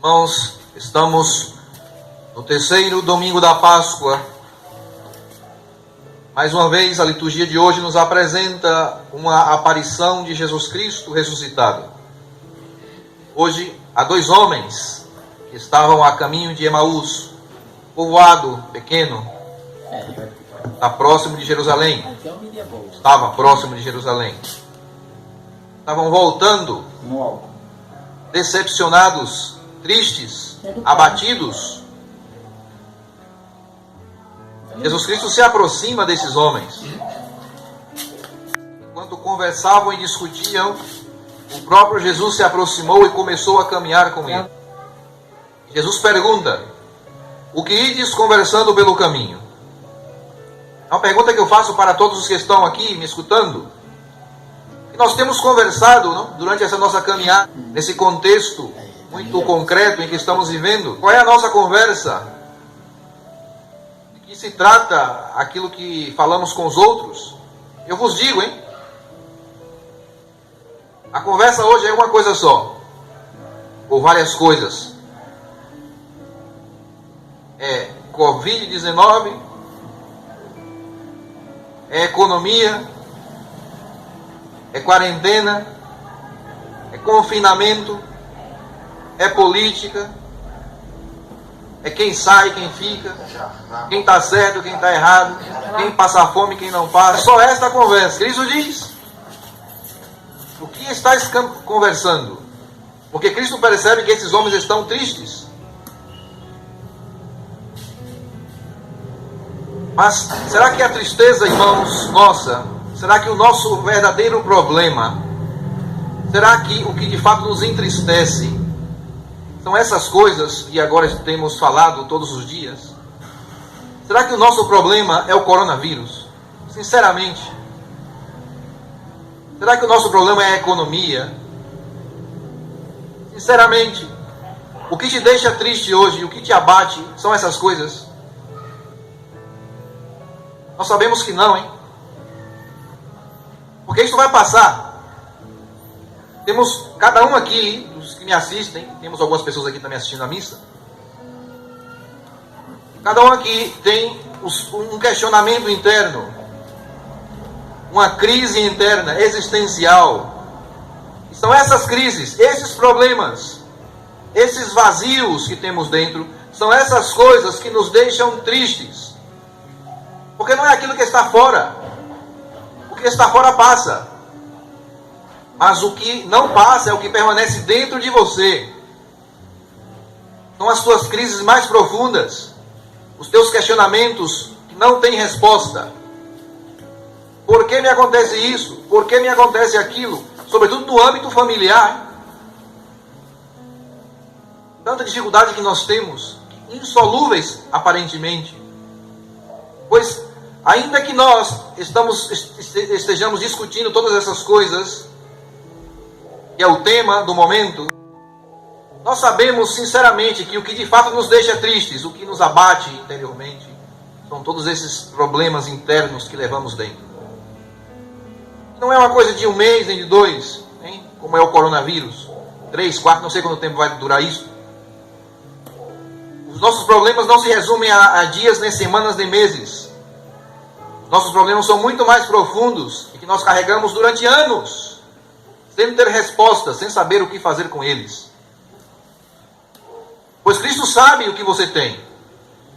Irmãos, estamos no terceiro domingo da Páscoa. Mais uma vez, a liturgia de hoje nos apresenta uma aparição de Jesus Cristo ressuscitado. Hoje, há dois homens que estavam a caminho de Emaús, povoado pequeno, está próximo de Jerusalém. Estava próximo de Jerusalém. Estavam voltando, decepcionados, tristes, abatidos. Jesus Cristo se aproxima desses homens. Enquanto conversavam e discutiam, o próprio Jesus se aproximou e começou a caminhar com ele. Jesus pergunta: o que ides conversando pelo caminho? É uma pergunta que eu faço para todos os que estão aqui me escutando. E nós temos conversado, não, durante essa nossa caminhada, nesse contexto muito concreto em que estamos vivendo. Qual é a nossa conversa? De que se trata aquilo que falamos com os outros? Eu vos digo, hein? A conversa hoje é uma coisa só, ou várias coisas. É Covid-19, é economia, é quarentena, é confinamento, é política, é quem sai, quem fica, quem está certo, quem está errado, quem passa fome, quem não passa. É só esta conversa. Cristo diz: o que estáis conversando? Porque Cristo percebe que esses homens estão tristes. Mas será que a tristeza, irmãos, nossa, será que o nosso verdadeiro problema, será que o que de fato nos entristece são essas coisas que agora temos falado todos os dias? Será que o nosso problema é o coronavírus? Sinceramente. Será que o nosso problema é a economia? Sinceramente. O que te deixa triste hoje, o que te abate, são essas coisas? Nós sabemos que não, hein? Porque isso vai passar. Temos, cada um aqui, os que me assistem, temos algumas pessoas aqui também assistindo a missa. Cada um aqui tem um questionamento interno, uma crise interna, existencial. E são essas crises, esses problemas, esses vazios que temos dentro, são essas coisas que nos deixam tristes. Porque não é aquilo que está fora. O que está fora passa. Mas o que não passa é o que permanece dentro de você. São as tuas crises mais profundas. Os teus questionamentos que não têm resposta. Por que me acontece isso? Por que me acontece aquilo? Sobretudo no âmbito familiar. Tanta dificuldade que nós temos. Insolúveis, aparentemente. Pois, ainda que nós estejamos discutindo todas essas coisas, que é o tema do momento, nós sabemos sinceramente que o que de fato nos deixa tristes, o que nos abate interiormente, são todos esses problemas internos que levamos dentro. Não é uma coisa de um mês, nem de dois, hein? Como é o coronavírus, 3, 4, não sei quanto tempo vai durar isso. Os nossos problemas não se resumem a dias, nem semanas, nem meses. Os nossos problemas são muito mais profundos e que nós carregamos durante anos, sem ter respostas, sem saber o que fazer com eles. Pois Cristo sabe o que você tem.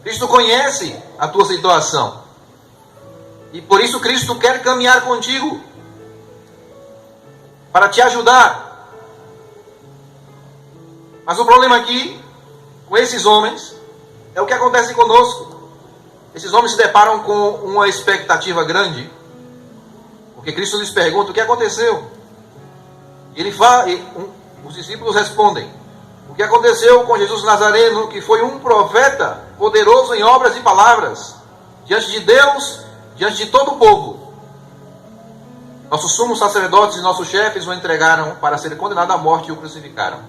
Cristo conhece a tua situação. E por isso Cristo quer caminhar contigo, para te ajudar. Mas o problema aqui, com esses homens, é o que acontece conosco. Esses homens se deparam com uma expectativa grande, porque Cristo lhes pergunta: o que aconteceu? Os discípulos respondem: o que aconteceu com Jesus Nazareno, que foi um profeta poderoso em obras e palavras, diante de Deus, diante de todo o povo. Nossos sumos sacerdotes e nossos chefes o entregaram para ser condenado à morte e o crucificaram.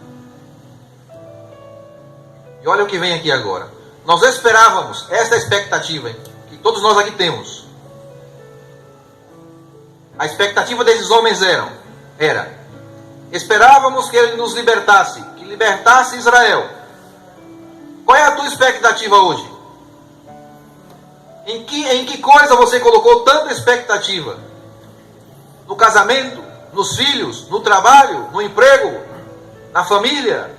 E olha o que vem aqui agora. Nós esperávamos esta expectativa, hein, que todos nós aqui temos. A expectativa desses homens era: esperávamos que ele nos libertasse, que libertasse Israel, Qual é a tua expectativa hoje? Em que coisa você colocou tanta expectativa? No casamento, nos filhos, no trabalho, no emprego, na família,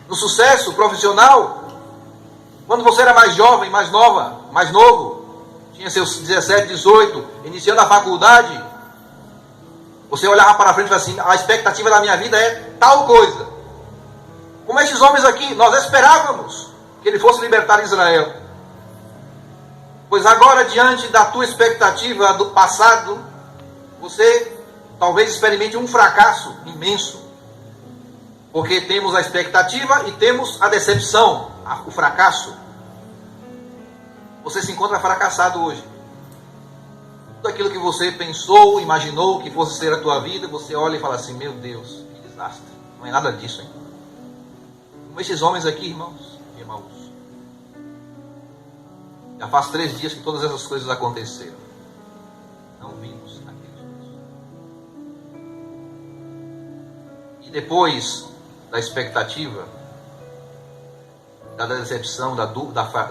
no sucesso profissional? Quando você era mais jovem, mais nova, mais novo, tinha seus 17, 18, iniciando a faculdade, você olhava para frente e falava assim, a expectativa da minha vida é tal coisa. Como esses homens aqui, nós esperávamos que ele fosse libertar Israel. Pois agora, diante da tua expectativa do passado, você talvez experimente um fracasso imenso. Porque temos a expectativa e temos a decepção, o fracasso. Você se encontra fracassado hoje. Tudo aquilo que você pensou, imaginou que fosse ser a tua vida, você olha e fala assim, meu Deus, que desastre. Não é nada disso, hein? Como esses homens aqui, irmãos e irmãos. Já faz 3 dias que todas essas coisas aconteceram. Não vimos aqueles dias. E depois da expectativa, da decepção,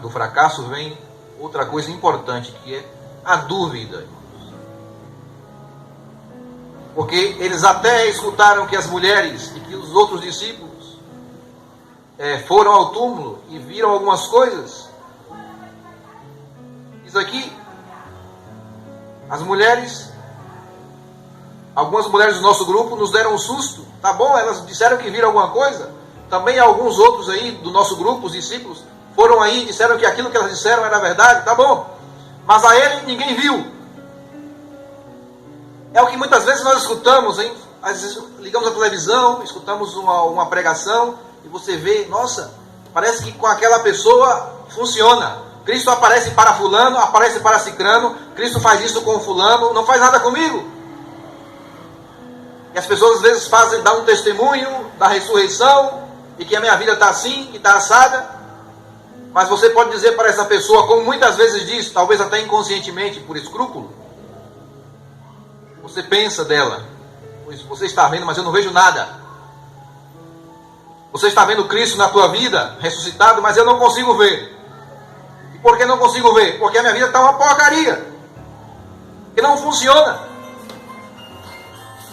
do fracasso, vem outra coisa importante, que é a dúvida, irmãos. Porque eles até escutaram que as mulheres e que os outros discípulos foram ao túmulo e viram algumas coisas. Diz aqui, algumas mulheres do nosso grupo nos deram um susto. Tá bom, elas disseram que viram alguma coisa. Também alguns outros aí do nosso grupo, os discípulos, foram aí e disseram que aquilo que elas disseram era verdade. Tá bom, mas a ele ninguém viu. É o que muitas vezes nós escutamos, hein? Às vezes ligamos a televisão, escutamos uma pregação e você vê, nossa, parece que com aquela pessoa funciona. Cristo aparece para fulano, aparece para cicrano, Cristo faz isso com fulano, não faz nada comigo. E as pessoas às vezes dão um testemunho da ressurreição, e que a minha vida está assim, que está assada. Mas você pode dizer para essa pessoa, como muitas vezes diz, talvez até inconscientemente, por escrúpulo, você pensa dela, pois você está vendo, mas eu não vejo nada. Você está vendo Cristo na tua vida, ressuscitado, mas eu não consigo ver. Por que não consigo ver? Porque a minha vida está uma porcaria. Que não funciona.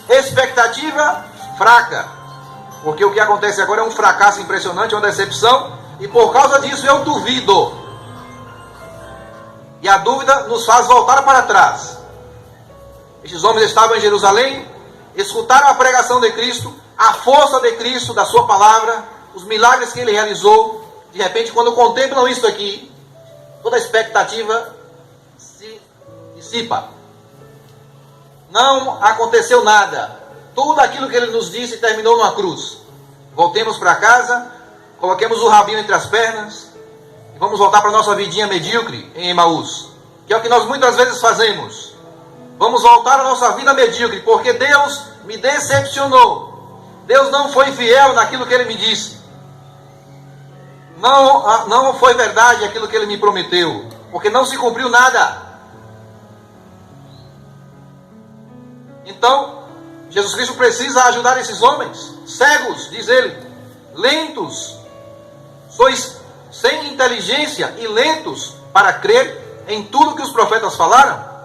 Expectativa fraca. Porque o que acontece agora é um fracasso impressionante, uma decepção. E por causa disso eu duvido. E a dúvida nos faz voltar para trás. Estes homens estavam em Jerusalém, escutaram a pregação de Cristo, a força de Cristo, da sua palavra, os milagres que ele realizou. De repente, quando contemplam isso aqui, toda a expectativa se dissipa. Não aconteceu nada. Tudo aquilo que ele nos disse terminou numa cruz. Voltemos para casa, coloquemos o rabinho entre as pernas e vamos voltar para a nossa vidinha medíocre em Emaús. Que é o que nós muitas vezes fazemos. Vamos voltar à nossa vida medíocre, porque Deus me decepcionou. Deus não foi fiel naquilo que ele me disse. Não foi verdade aquilo que ele me prometeu, porque não se cumpriu nada. Então, Jesus Cristo precisa ajudar esses homens, cegos, diz ele, lentos, sois sem inteligência e lentos para crer em tudo que os profetas falaram.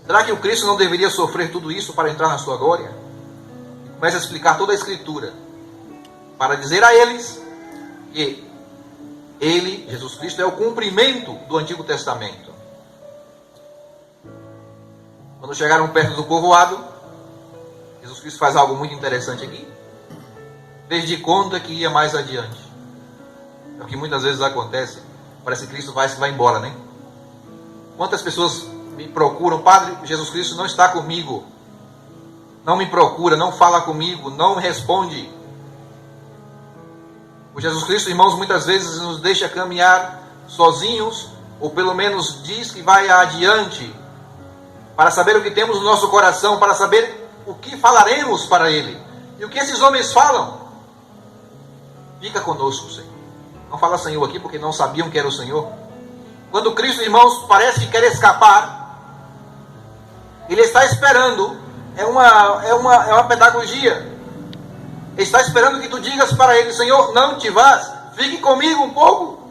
Será que o Cristo não deveria sofrer tudo isso para entrar na sua glória? Começa a explicar toda a Escritura, para dizer a eles que ele, Jesus Cristo, é o cumprimento do Antigo Testamento. Quando chegaram perto do povoado, Jesus Cristo faz algo muito interessante aqui. Fez de conta que ia mais adiante. É o que muitas vezes acontece. Parece que Cristo vai embora, né? Quantas pessoas me procuram, Padre, Jesus Cristo não está comigo. Não me procura, não fala comigo, não me responde. O Jesus Cristo, irmãos, muitas vezes nos deixa caminhar sozinhos, ou pelo menos diz que vai adiante, para saber o que temos no nosso coração, para saber o que falaremos para Ele. E o que esses homens falam? Fica conosco, Senhor. Não fala Senhor aqui porque não sabiam que era o Senhor. Quando Cristo, irmãos, parece que quer escapar, Ele está esperando. É uma pedagogia. está esperando que tu digas para ele: Senhor, não te vás, fique comigo um pouco.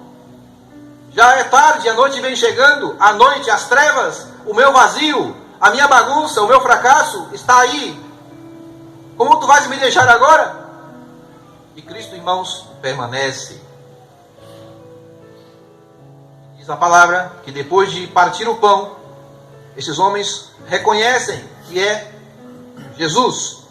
Já é tarde, a noite vem chegando, a noite, as trevas, o meu vazio, a minha bagunça, o meu fracasso está aí. Como tu vais me deixar agora? E Cristo, irmãos, permanece. Diz a palavra que depois de partir o pão, esses homens reconhecem que é Jesus.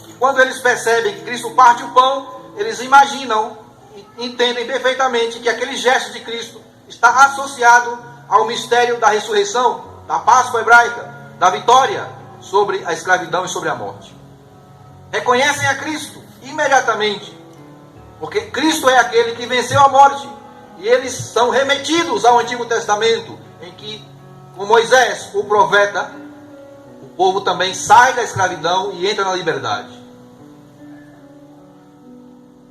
E quando eles percebem que Cristo parte o pão, eles imaginam e entendem perfeitamente que aquele gesto de Cristo está associado ao mistério da ressurreição, da Páscoa hebraica, da vitória sobre a escravidão e sobre a morte. Reconhecem a Cristo imediatamente, porque Cristo é aquele que venceu a morte, e eles são remetidos ao Antigo Testamento, em que, com Moisés, o profeta, o povo também sai da escravidão e entra na liberdade.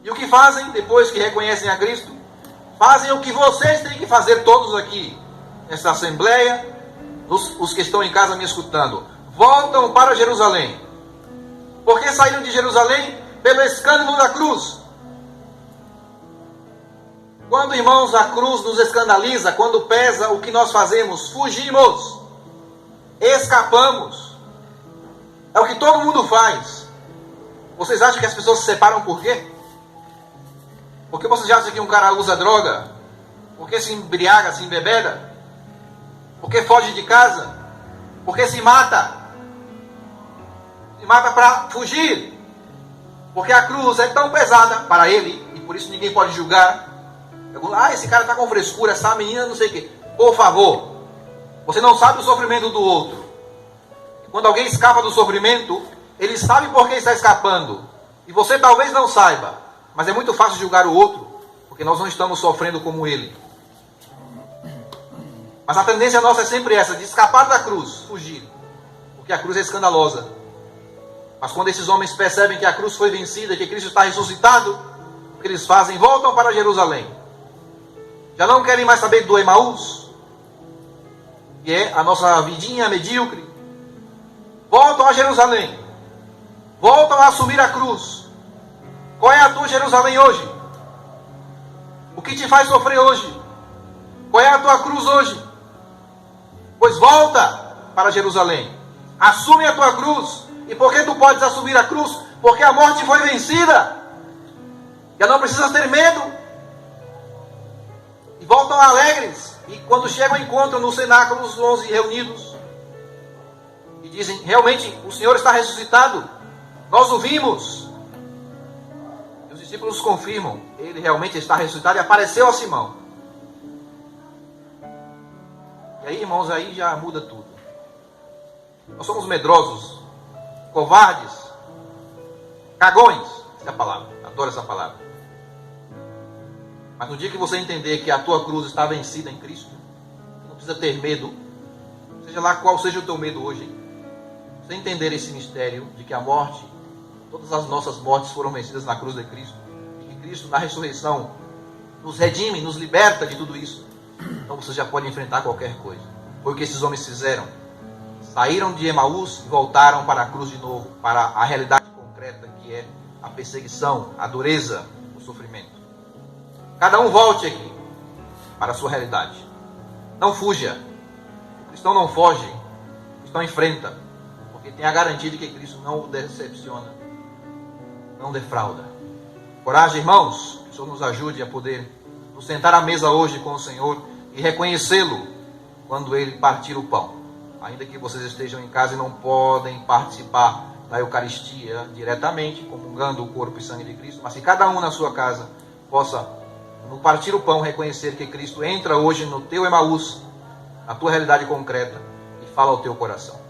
E o que fazem depois que reconhecem a Cristo? Fazem o que vocês têm que fazer todos aqui, nessa assembleia, os que estão em casa me escutando. Voltam para Jerusalém. Por que saíram de Jerusalém? Pelo escândalo da cruz. Quando, irmãos, a cruz nos escandaliza, quando pesa o que nós fazemos, fugimos, escapamos. É o que todo mundo faz. Vocês acham que as pessoas se separam por quê? Porque vocês acham que um cara usa droga? Porque se embriaga, se embebeda? Porque foge de casa? Porque se mata? Se mata para fugir? Porque a cruz é tão pesada para ele, e por isso ninguém pode julgar. Esse cara está com frescura, essa menina não sei o quê. Por favor, você não sabe o sofrimento do outro. E quando alguém escapa do sofrimento, ele sabe por que está escapando. E você talvez não saiba. Mas é muito fácil julgar o outro, porque nós não estamos sofrendo como ele. Mas a tendência nossa é sempre essa, de escapar da cruz, fugir. Porque a cruz é escandalosa. Mas quando esses homens percebem que a cruz foi vencida, que Cristo está ressuscitado, o que eles fazem? Voltam para Jerusalém. Já não querem mais saber do Emaús, que é a nossa vidinha medíocre. Voltam a Jerusalém. Voltam a assumir a cruz. Qual é a tua Jerusalém hoje? O que te faz sofrer hoje? Qual é a tua cruz hoje? Pois volta para Jerusalém. Assume a tua cruz. E por que tu podes assumir a cruz? Porque a morte foi vencida. Já não precisas ter medo. E voltam alegres. E quando chegam, encontram no cenáculo os 11 reunidos. E dizem: realmente o Senhor está ressuscitado. Nós o vimos. Os discípulos confirmam, ele realmente está ressuscitado e apareceu a Simão. E aí, irmãos, aí já muda tudo. Nós somos medrosos, covardes, cagões. Essa é a palavra, adoro essa palavra. Mas no dia que você entender que a tua cruz está vencida em Cristo, você não precisa ter medo, seja lá qual seja o teu medo hoje, hein? Você entender esse mistério de que a morte, todas as nossas mortes foram vencidas na cruz de Cristo. E que Cristo, na ressurreição, nos redime, nos liberta de tudo isso. Então você já pode enfrentar qualquer coisa. Foi o que esses homens fizeram. Saíram de Emaús e voltaram para a cruz de novo. Para a realidade concreta que é a perseguição, a dureza, o sofrimento. Cada um volte aqui para a sua realidade. Não fuja. O cristão não foge. O cristão enfrenta. Porque tem a garantia de que Cristo não o decepciona. Não defrauda. Coragem, irmãos, que o Senhor nos ajude a poder nos sentar à mesa hoje com o Senhor e reconhecê-lo quando Ele partir o pão. Ainda que vocês estejam em casa e não podem participar da Eucaristia diretamente, comungando o corpo e sangue de Cristo, mas que cada um na sua casa possa, no partir o pão, reconhecer que Cristo entra hoje no teu Emaús, na tua realidade concreta, e fala ao teu coração.